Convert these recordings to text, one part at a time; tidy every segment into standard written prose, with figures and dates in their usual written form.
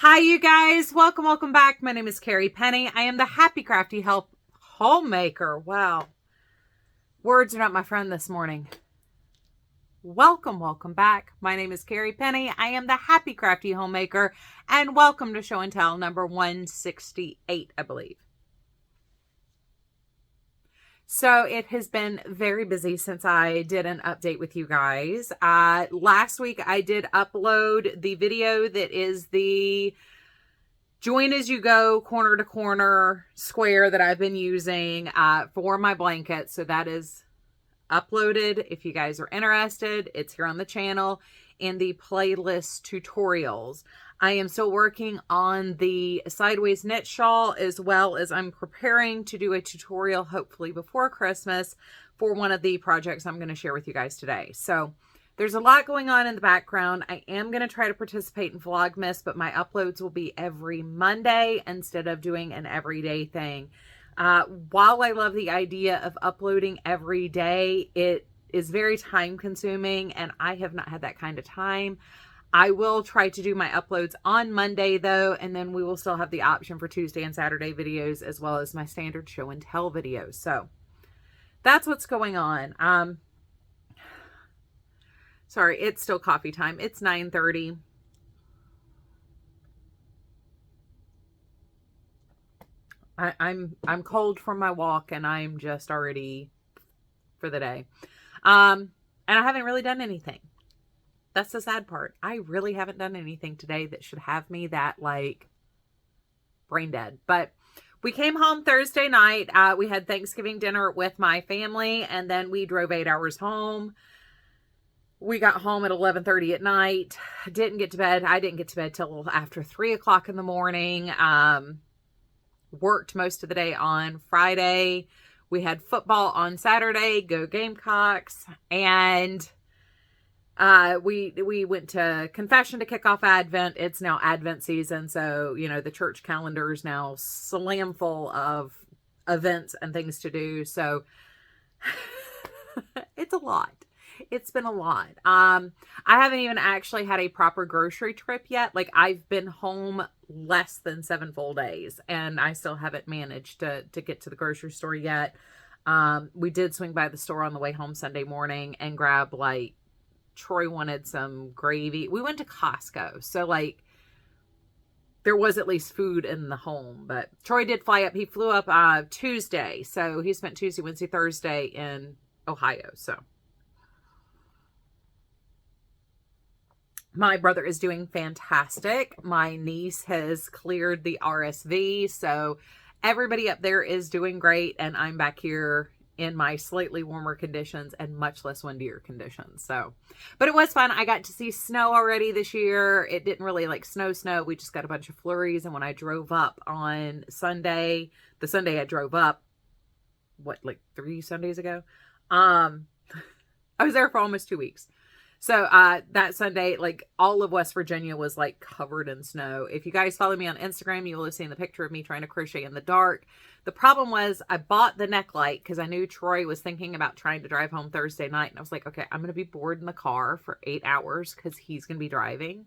Hi, you guys. Welcome back. My name is Carrie Penny. I am the Happy Crafty Homemaker. Wow. Words are not my friend this morning. Welcome back. My name is Carrie Penny. I am the Happy Crafty Homemaker, and welcome to Show and Tell number 168, I believe. So it has been very busy since I did an update with you guys. Last week I did upload the video that is the join as you go corner to corner square that I've been using for my blanket. So that is uploaded. If you guys are interested, it's here on the channel in the playlist tutorials. I am still working on the sideways knit shawl, as well as I'm preparing to do a tutorial hopefully before Christmas for one of the projects I'm going to share with you guys today. So there's a lot going on in the background. I am going to try to participate in Vlogmas, but my uploads will be every Monday instead of doing an everyday thing. While I love the idea of uploading every day, it is very time consuming and I have not had that kind of time. I will try to do my uploads on Monday though, and then we will still have the option for Tuesday and Saturday videos as well as my standard show and tell videos. So that's what's going on. Sorry, it's still coffee time. It's 9:30. I'm cold from my walk and I'm just already for the day. And I haven't really done anything. That's the sad part. I really haven't done anything today that should have me that like brain dead. But we came home Thursday night. We had Thanksgiving dinner with my family and then we drove 8 hours home. We got home at 11:30 at night. Didn't get to bed. I didn't get to bed till after 3 o'clock in the morning. Worked most of the day on Friday. We had football on Saturday. Go Gamecocks. And we went to confession to kick off Advent. It's now Advent season. So, you know, the church calendar is now slam full of events and things to do. So it's a lot. It's been a lot. I haven't even actually had a proper grocery trip yet. Like I've been home less than 7 full days and I still haven't managed to get to the grocery store yet. We did swing by the store on the way home Sunday morning and grab like Troy wanted some gravy. We went to Costco. So like there was at least food in the home, but Troy did fly up. He flew up Tuesday. So he spent Tuesday, Wednesday, Thursday in Ohio. So my brother is doing fantastic. My niece has cleared the RSV. So everybody up there is doing great. And I'm back here in my slightly warmer conditions and much less windier conditions. So, but it was fun. I got to see snow already this year. It didn't really like snow. We just got a bunch of flurries. And when I drove up on Sunday, the Sunday I drove up, like 3 Sundays ago? I was there for almost 2 weeks. So that Sunday, like all of West Virginia was like covered in snow. If you guys follow me on Instagram, you will have seen the picture of me trying to crochet in the dark. The problem was I bought the neck light because I knew Troy was thinking about trying to drive home Thursday night. And I was like, okay, I'm going to be bored in the car for 8 hours because he's going to be driving.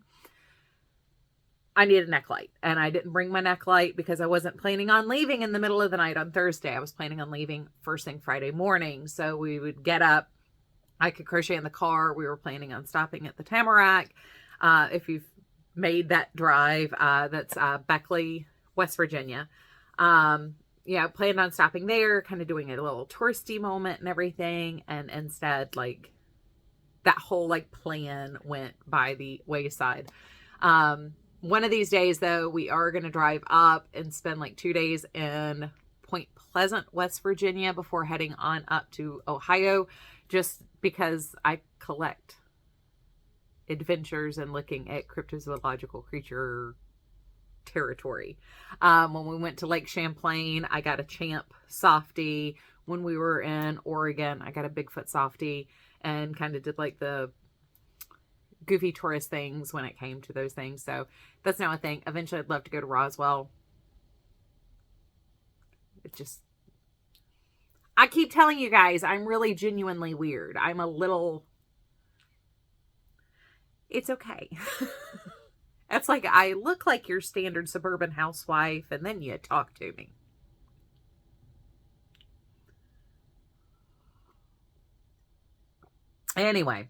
I need a neck light. And I didn't bring my neck light because I wasn't planning on leaving in the middle of the night on Thursday. I was planning on leaving first thing Friday morning. So we would get up. I could crochet in the car. We were planning on stopping at the Tamarack. If you've made that drive, that's Beckley, West Virginia. Yeah, planned on stopping there, kind of doing a little touristy moment and everything. And instead, like, that whole, like, plan went by the wayside. One of these days, though, we are going to drive up and spend, like, 2 days in Point Pleasant, West Virginia before heading on up to Ohio, just because I collect adventures and looking at cryptozoological creature territory. When we went to Lake Champlain, I got a Champ softie. When we were in Oregon, I got a Bigfoot softie and kind of did like the goofy tourist things when it came to those things. So that's now a thing. Eventually I'd love to go to Roswell. It just, I keep telling you guys, I'm really genuinely weird. I'm a little, it's okay. It's like, I look like your standard suburban housewife, and then you talk to me. Anyway,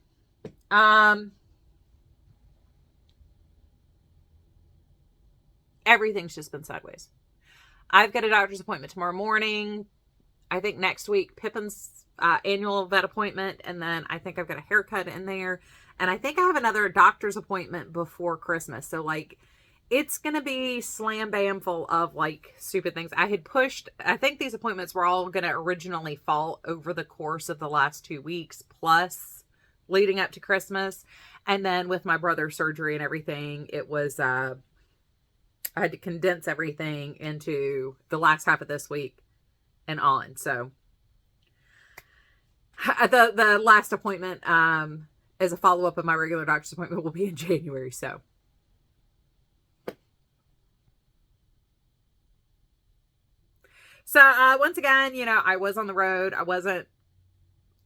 everything's just been sideways. I've got a doctor's appointment tomorrow morning. I think next week, Pippin's annual vet appointment. And then I think I've got a haircut in there. And I think I have another doctor's appointment before Christmas. So, like, it's going to be slam bam full of, like, stupid things. I had pushed, I think these appointments were all going to originally fall over the course of the last 2 weeks, plus leading up to Christmas. And then with my brother's surgery and everything, it was, I had to condense everything into the last half of this week and on. So the last appointment, as a follow-up of my regular doctor's appointment, will be in January. So once again, you know, I was on the road. I wasn't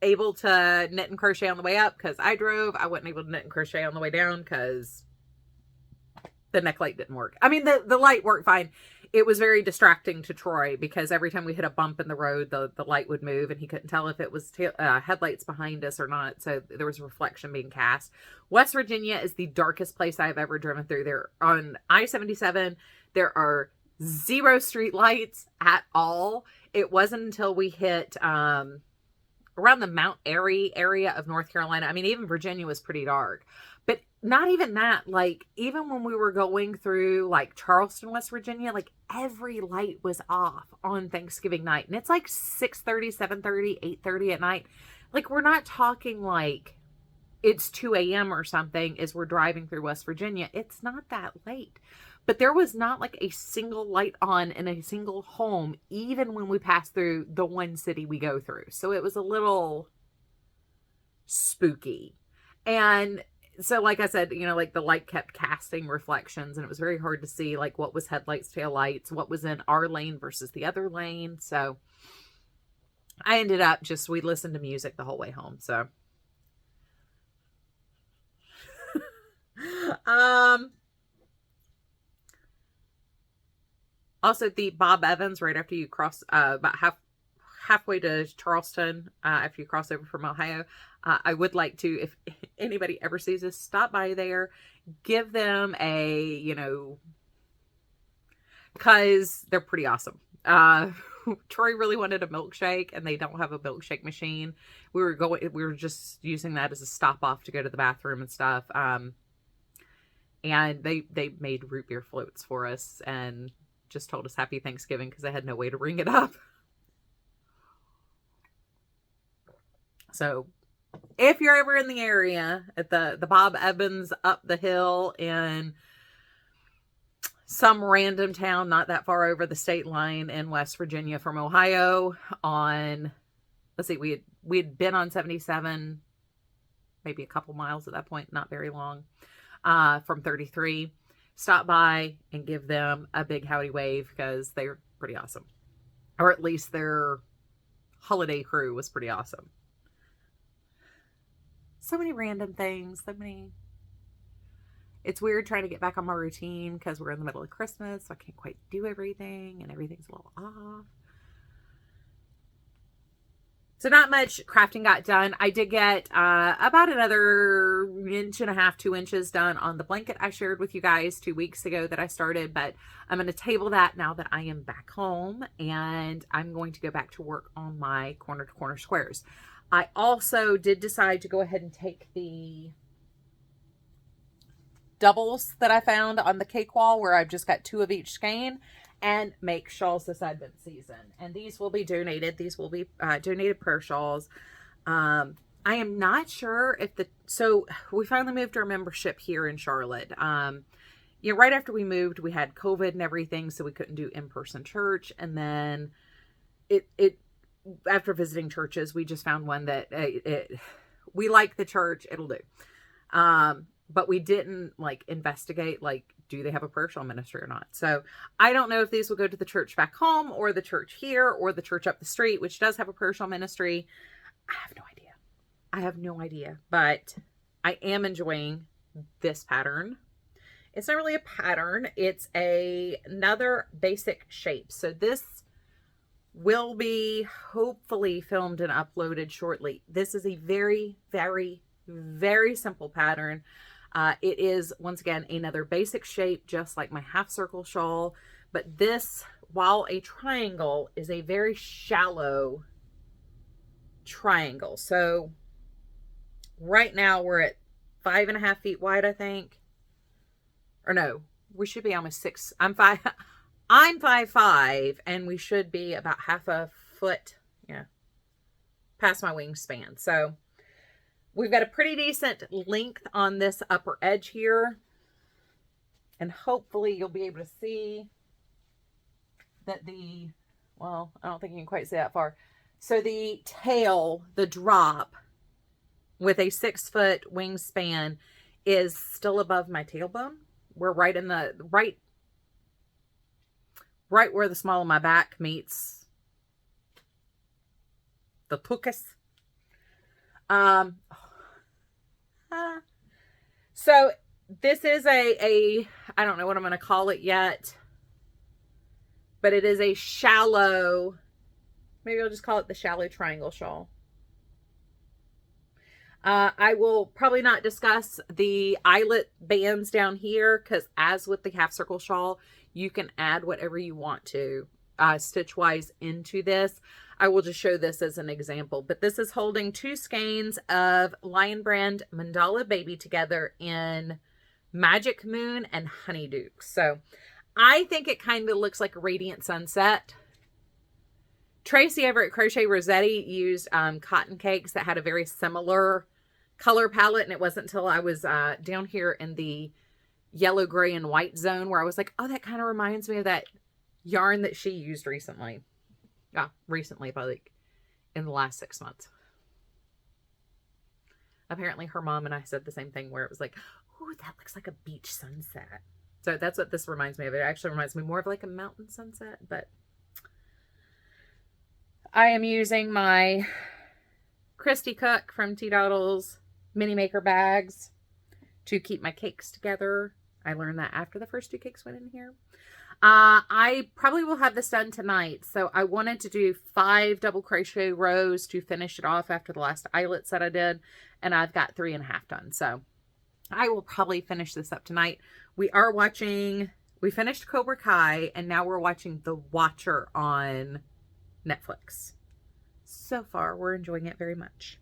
able to knit and crochet on the way up because I drove. I wasn't able to knit and crochet on the way down because the neck light didn't work. I mean, the light worked fine. It was very distracting to Troy because every time we hit a bump in the road, the light would move and he couldn't tell if it was headlights behind us or not. So there was reflection being cast. West Virginia is the darkest place I've ever driven through. There on I-77, there are 0 street lights at all. It wasn't until we hit around the Mount Airy area of North Carolina. I mean, even Virginia was pretty dark. But not even that, like, even when we were going through, like, Charleston, West Virginia, like, every light was off on Thanksgiving night. And it's like 6:30, 7:30, 8:30 at night. Like, we're not talking like it's 2 a.m. or something as we're driving through West Virginia. It's not that late. But there was not, like, a single light on in a single home, even when we passed through the one city we go through. So it was a little spooky. And so, like I said, you know, like, the light kept casting reflections and it was very hard to see, like, what was headlights, taillights, what was in our lane versus the other lane. So I ended up we listened to music the whole way home. So, also the Bob Evans, right after you cross, about halfway to Charleston, after you cross over from Ohio, I would like to, if anybody ever sees this, stop by there, give them a, you know, because they're pretty awesome. Troy really wanted a milkshake and they don't have a milkshake machine. We were just using that as a stop off to go to the bathroom and stuff. And they made root beer floats for us and just told us Happy Thanksgiving because they had no way to ring it up. So if you're ever in the area at the Bob Evans up the hill in some random town not that far over the state line in West Virginia from Ohio on, let's see, we had been on 77, maybe a couple miles at that point, not very long, from 33. Stop by and give them a big howdy wave because they're pretty awesome. Or at least their holiday crew was pretty awesome. So many random things, it's weird trying to get back on my routine because we're in the middle of Christmas, so I can't quite do everything and everything's a little off. So not much crafting got done. I did get about another 1.5 to 2 inches done on the blanket I shared with you guys 2 weeks ago that I started, but I'm going to table that now that I am back home and I'm going to go back to work on my corner to corner squares. I also did decide to go ahead and take the doubles that I found on the cake wall where I've just got 2 of each skein and make shawls this Advent season. And these will be donated. These will be donated prayer shawls. I am not sure if so we finally moved our membership here in Charlotte. You know, right after we moved, we had COVID and everything, so we couldn't do in-person church. And then after visiting churches, we just found one that we like the church, it'll do. But we didn't like investigate, like, do they have a prayer shawl ministry or not? So I don't know if these will go to the church back home or the church here or the church up the street, which does have a prayer shawl ministry. I have no idea, but I am enjoying this pattern. It's not really a pattern. It's another basic shape. So this will be hopefully filmed and uploaded shortly. This is a very, very, very simple pattern. It is, once again, another basic shape, just like my half circle shawl. But this, while a triangle, is a very shallow triangle. So right now we're at 5.5 feet wide, I think. Or no, we should be almost 6. I'm 5'5", and we should be about half a foot, yeah, past my wingspan. So we've got a pretty decent length on this upper edge here. And hopefully you'll be able to see that well, I don't think you can quite see that far. So the tail, the drop with a 6-foot wingspan is still above my tailbone. We're right in the, right where the small of my back meets the tuchus. So this is I don't know what I'm going to call it yet, but it is a shallow, maybe I'll just call it the shallow triangle shawl. I will probably not discuss the eyelet bands down here, because as with the half circle shawl, you can add whatever you want to stitch wise into this. I will just show this as an example, but this is holding 2 skeins of Lion Brand Mandala Baby together in Magic Moon and Honeydew. So I think it kind of looks like a Radiant Sunset. Tracy over at Crochet Rossetti used cotton cakes that had a very similar color palette, and it wasn't until I was down here in the yellow, gray, and white zone where I was like, oh, that kind of reminds me of that yarn that she used recently. Recently, but like in the last 6 months. Apparently her mom and I said the same thing, where it was like, oh, that looks like a beach sunset. So that's what this reminds me of. It actually reminds me more of like a mountain sunset, but I am using my Christy Cook from Tea Doddles mini maker bags to keep my cakes together. I learned that after the first 2 cakes went in here. I probably will have this done tonight. So I wanted to do 5 double crochet rows to finish it off after the last eyelets that I did. And I've got 3.5 done. So I will probably finish this up tonight. We finished Cobra Kai, and now we're watching The Watcher on Netflix. So far, we're enjoying it very much.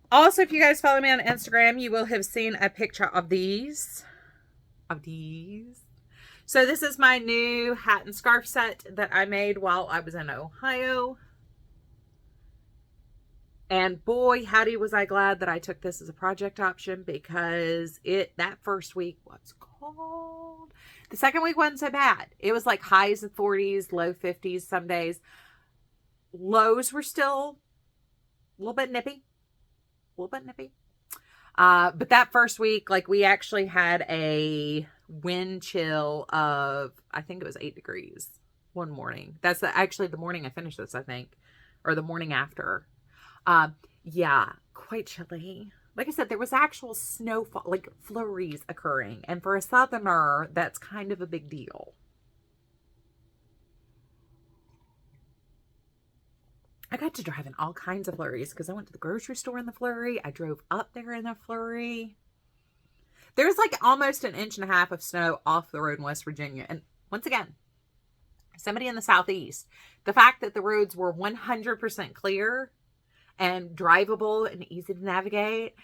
Also, if you guys follow me on Instagram, you will have seen a picture of these. So this is my new hat and scarf set that I made while I was in Ohio. And boy, howdy, was I glad that I took this as a project option, because that first week was cold. The second week wasn't so bad. It was like highs of 40s, low 50s some days. Lows were still a little bit nippy. But that first week, like, we actually had a wind chill of, I think it was 8 degrees one morning. That's actually the morning I finished this, I think, or the morning after. Yeah, quite chilly. Like I said, there was actual snowfall, like flurries occurring. And for a southerner, that's kind of a big deal. I got to drive in all kinds of flurries because I went to the grocery store in the flurry. I drove up there in the flurry. There's like almost 1.5 inches of snow off the road in West Virginia. And once again, somebody in the Southeast, the fact that the roads were 100% clear and drivable and easy to navigate,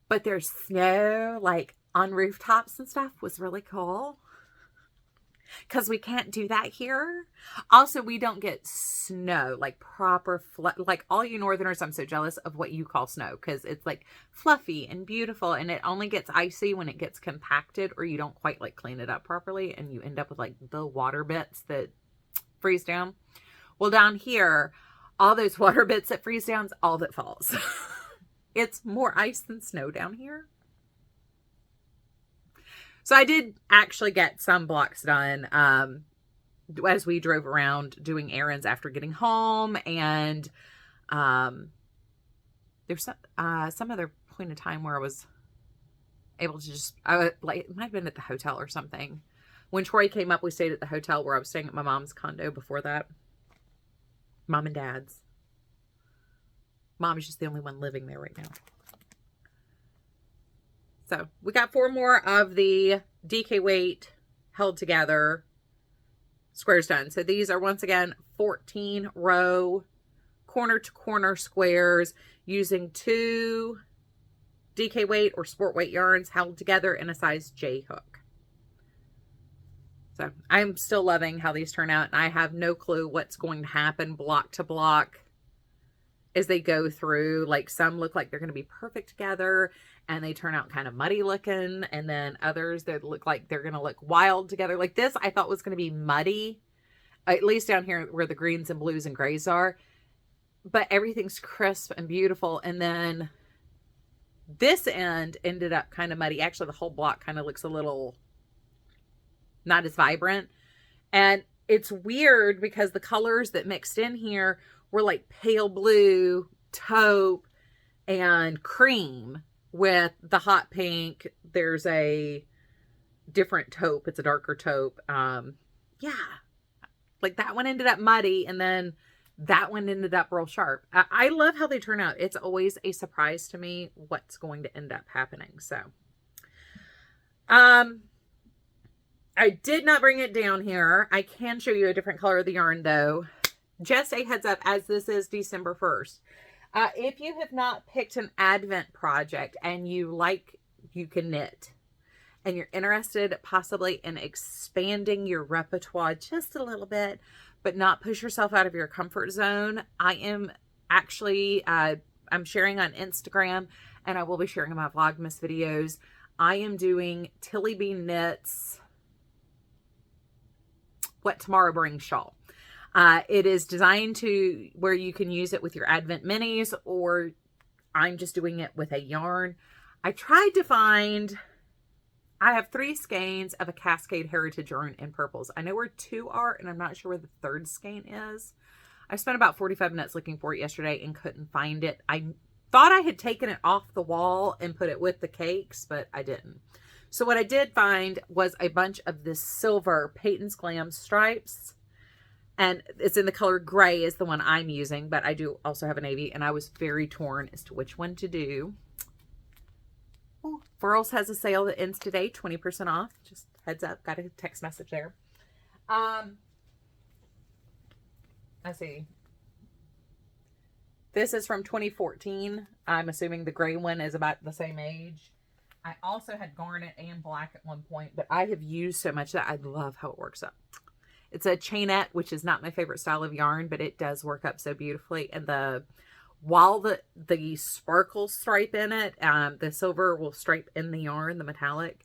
but there's snow like on rooftops and stuff, was really cool. Because we can't do that here. Also, we don't get snow, like proper, like all you northerners, I'm so jealous of what you call snow, because it's like fluffy and beautiful, and it only gets icy when it gets compacted, or you don't quite like clean it up properly, and you end up with like the water bits that freeze down. Well, down here, all those water bits that freeze down is all that falls. It's more ice than snow down here. So I did actually get some blocks done as we drove around doing errands after getting home. And there's some other point in time where I was able to just, like, it might have been at the hotel or something. When Troy came up, we stayed at the hotel where I was staying at my mom's condo before that. Mom and dad's. Mom is just the only one living there right now. So we got 4 more of the DK weight held together squares done. So these are, once again, 14 row corner to corner squares using 2 DK weight or sport weight yarns held together in a size J hook. So I'm still loving how these turn out, and I have no clue what's going to happen block to block as they go through. Like, some look like they're going to be perfect together and they turn out kind of muddy looking, and then others that look like they're going to look wild together. Like this I thought was going to be muddy, at least down here where the greens and blues and grays are, but everything's crisp and beautiful. And then this end ended up kind of muddy. Actually, the whole block kind of looks a little not as vibrant. And it's weird because the colors that mixed in here were like pale blue, taupe, and cream with the hot pink. There's a different taupe. It's a darker taupe. Yeah. Like that one ended up muddy, and then that one ended up real sharp. I love how they turn out. It's always a surprise to me what's going to end up happening. So, I did not bring it down here. I can show you a different color of the yarn though. Just a heads up, as this is December 1st. If you have not picked an Advent project and you can knit, and you're interested possibly in expanding your repertoire just a little bit, but not push yourself out of your comfort zone, I am actually, I'm sharing on Instagram, and I will be sharing in my Vlogmas videos. I am doing Tilly B Knits What Tomorrow Brings shawl. It is designed to where you can use it with your Advent minis, or I'm just doing it with a yarn. I tried to find, I have 3 skeins of a Cascade Heritage yarn in purples. I know where 2 are, and I'm not sure where the 3rd skein is. I spent about 45 minutes looking for it yesterday and couldn't find it. I thought I had taken it off the wall and put it with the cakes, but I didn't. So what I did find was a bunch of this silver Peyton's Glam stripes. And it's in the color gray is the one I'm using, but I do also have a navy, and I was very torn as to which one to do. Oh, Furls has a sale that ends today, 20% off. Just heads up, got a text message there. Let's see. This is from 2014. I'm assuming the gray one is about the same age. I also had garnet and black at one point, but I have used so much that I love how it works up. It's a chainette, which is not my favorite style of yarn, but it does work up so beautifully. And while the sparkle stripe in it, the silver will stripe in the yarn, the metallic.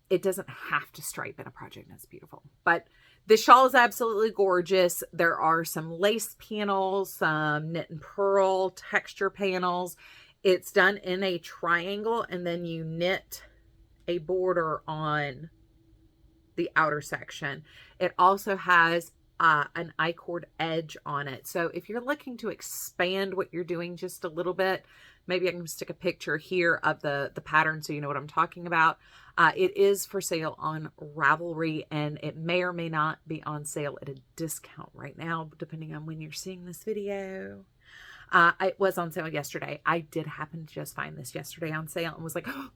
It doesn't have to stripe in a project. That's beautiful. But the shawl is absolutely gorgeous. There are some lace panels, some knit and purl texture panels. It's done in a triangle, and then you knit a border on the outer section. It also has an I-cord edge on it. So if you're looking to expand what you're doing just a little bit, maybe I can stick a picture here of the pattern so you know what I'm talking about. It is for sale on Ravelry, and it may or may not be on sale at a discount right now, depending on when you're seeing this video. It was on sale yesterday. I did happen to just find this yesterday on sale and was like, oh,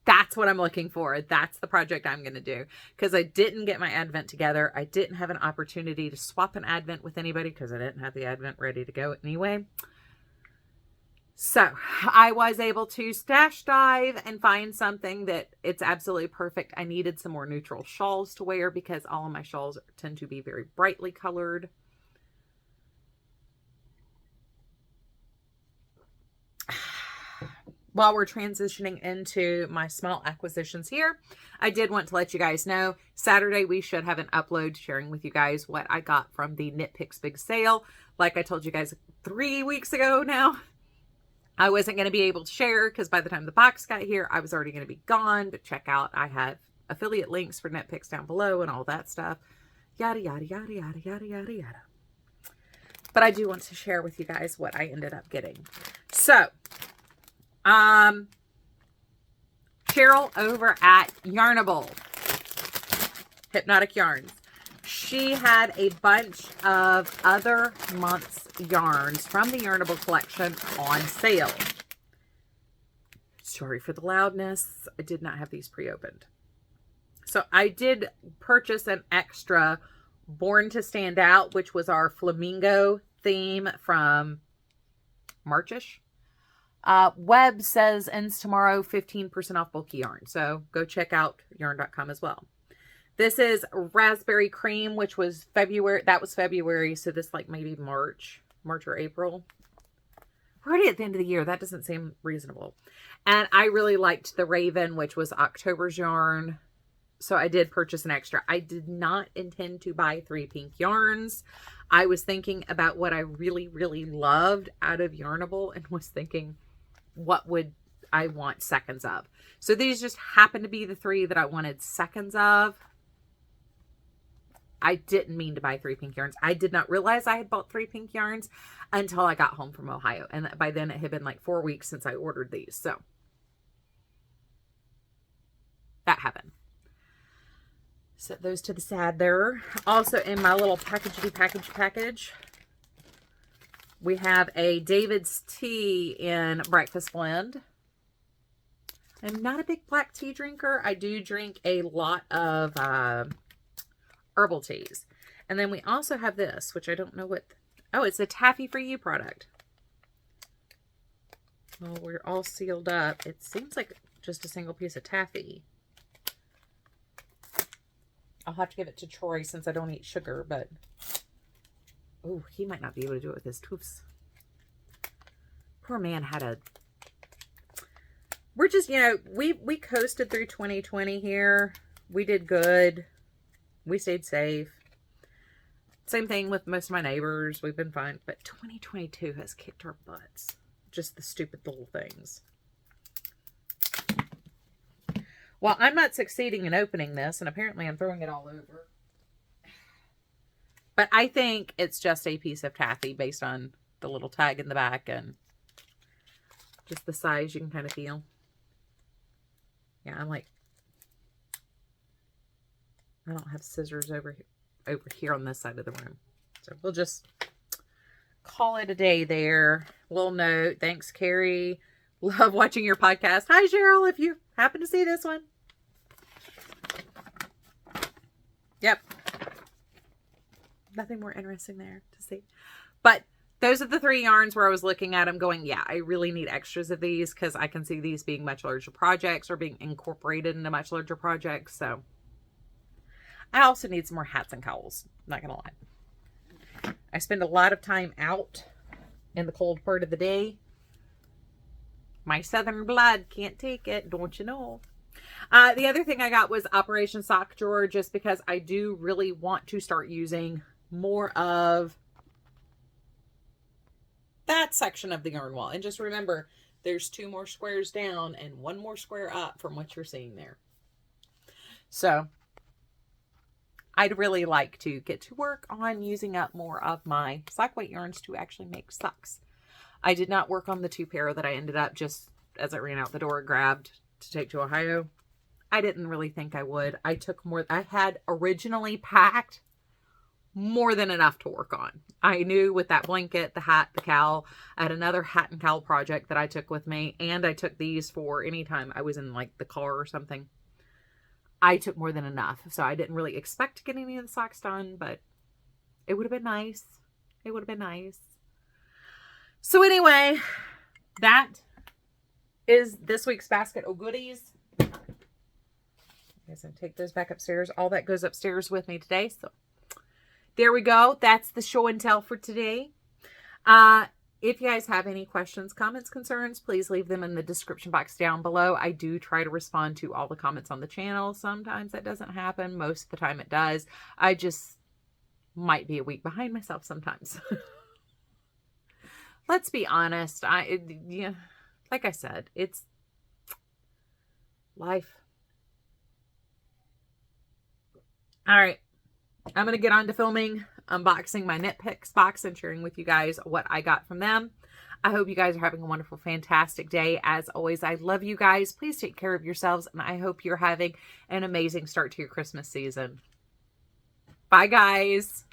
that's what I'm looking for. That's the project I'm going to do, because I didn't get my Advent together. I didn't have an opportunity to swap an Advent with anybody because I didn't have the Advent ready to go anyway. So I was able to stash dive and find something that it's absolutely perfect. I needed some more neutral shawls to wear because all of my shawls tend to be very brightly colored. While we're transitioning into my small acquisitions here, I did want to let you guys know, Saturday we should have an upload sharing with you guys what I got from the Knit Picks Big Sale. Like I told you guys 3 weeks ago now, I wasn't going to be able to share because by the time the box got here, I was already going to be gone. But check out, I have affiliate links for Knit Picks down below and all that stuff. Yada, yada, yada, yada, yada, yada, yada. But I do want to share with you guys what I ended up getting. So, Cheryl over at Yarnable, Hypnotic Yarns. She had a bunch of other month's yarns from the Yarnable collection on sale. Sorry for the loudness. I did not have these pre-opened. So I did purchase an extra Born to Stand Out, which was our flamingo theme from Marchish. Web says ends tomorrow, 15% off bulky yarn. So go check out yarn.com as well. This is raspberry cream, which was February. That was February. So this like maybe March or April. We're already at the end of the year. That doesn't seem reasonable. And I really liked the Raven, which was October's yarn. So I did purchase an extra. I did not intend to buy 3 pink yarns. I was thinking about what I really, really loved out of Yarnable and was thinking, what would I want seconds of? So these just happened to be the 3 that I wanted seconds of. I didn't mean to buy 3 pink yarns. I did not realize I had bought 3 pink yarns until I got home from Ohio. And by then it had been like 4 weeks since I ordered these. So that happened. Set those to the side there. Also in my little package, we have a David's Tea in Breakfast Blend. I'm not a big black tea drinker. I do drink a lot of herbal teas. And then we also have this, which I don't know what. Oh, it's a Taffy for You product. Well, we're all sealed up. It seems like just a single piece of taffy. I'll have to give it to Troy since I don't eat sugar, but oh, he might not be able to do it with his toofs. Poor man had a. We're just, you know, we coasted through 2020 here. We did good. We stayed safe. Same thing with most of my neighbors. We've been fine, but 2022 has kicked our butts. Just the stupid little things. Well, I'm not succeeding in opening this, and apparently I'm throwing it all over. But I think it's just a piece of taffy based on the little tag in the back and just the size you can kind of feel. Yeah, I'm like, I don't have scissors over here on this side of the room. So we'll just call it a day there. Little note. Thanks, Carrie. Love watching your podcast. Hi, Cheryl, if you happen to see this one. Yep. Nothing more interesting there to see. But those are the 3 yarns where I was looking at them going, yeah, I really need extras of these because I can see these being much larger projects or being incorporated into much larger projects. So I also need some more hats and cowls. Not going to lie. I spend a lot of time out in the cold part of the day. My southern blood can't take it, don't you know? The other thing I got was Operation Sock Drawer, just because I do really want to start using more of that section of the yarn wall. And just remember, there's 2 more squares down and 1 more square up from what you're seeing there. So I'd really like to get to work on using up more of my sock weight yarns to actually make socks. I did not work on the 2 pair that I ended up just as I ran out the door grabbed to take to Ohio. I didn't really think I would. I took more. I had originally packed more than enough to work on. I knew with that blanket, the hat, the cowl, I had another hat and cowl project that I took with me. And I took these for any time I was in like the car or something. I took more than enough. So I didn't really expect to get any of the socks done, but it would have been nice. It would have been nice. So anyway, that is this week's basket of goodies. I guess I'll take those back upstairs. All that goes upstairs with me today. So there we go. That's the show and tell for today. If you guys have any questions, comments, concerns, please leave them in the description box down below. I do try to respond to all the comments on the channel. Sometimes that doesn't happen. Most of the time it does. I just might be a week behind myself sometimes. Let's be honest. Yeah, like I said, it's life. All right. I'm going to get on to filming, unboxing my Knit Picks box and sharing with you guys what I got from them. I hope you guys are having a wonderful, fantastic day. As always, I love you guys. Please take care of yourselves, and I hope you're having an amazing start to your Christmas season. Bye, guys.